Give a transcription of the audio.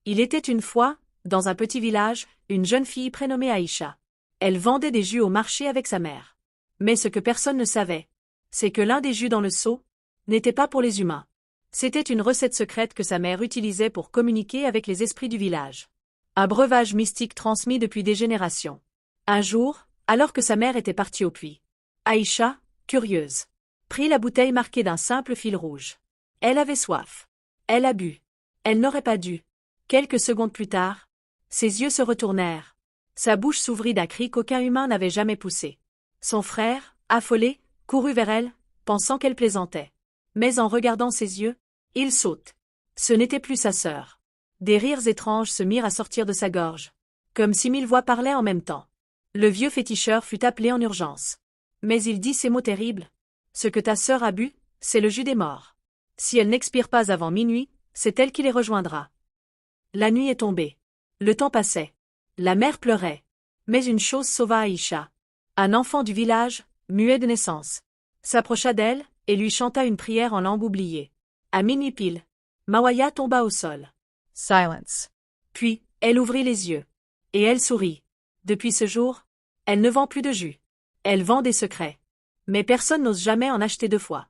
Il était une fois, dans un petit village, une jeune fille prénommée Aïcha. Elle vendait des jus au marché avec sa mère. Mais ce que personne ne savait, c'est que l'un des jus dans le seau n'était pas pour les humains. C'était une recette secrète que sa mère utilisait pour communiquer avec les esprits du village. Un breuvage mystique transmis depuis des générations. Un jour, alors que sa mère était partie au puits, Aïcha, curieuse, prit la bouteille marquée d'un simple fil rouge. Elle avait soif. Elle a bu. Elle n'aurait pas dû. Quelques secondes plus tard, ses yeux se retournèrent. Sa bouche s'ouvrit d'un cri qu'aucun humain n'avait jamais poussé. Son frère, affolé, courut vers elle, pensant qu'elle plaisantait. Mais en regardant ses yeux, il saute. Ce n'était plus sa sœur. Des rires étranges se mirent à sortir de sa gorge. Comme si 1000 voix parlaient en même temps. Le vieux féticheur fut appelé en urgence. Mais il dit ces mots terribles. Ce que ta sœur a bu, c'est le jus des morts. Si elle n'expire pas avant minuit, c'est elle qui les rejoindra. La nuit est tombée. Le temps passait. La mère pleurait. Mais une chose sauva Aïcha. Un enfant du village, muet de naissance, s'approcha d'elle et lui chanta une prière en langue oubliée. À minuit pile, Mawaya tomba au sol. Silence. Puis, elle ouvrit les yeux. Et elle sourit. Depuis ce jour, elle ne vend plus de jus. Elle vend des secrets. Mais personne n'ose jamais en acheter deux fois.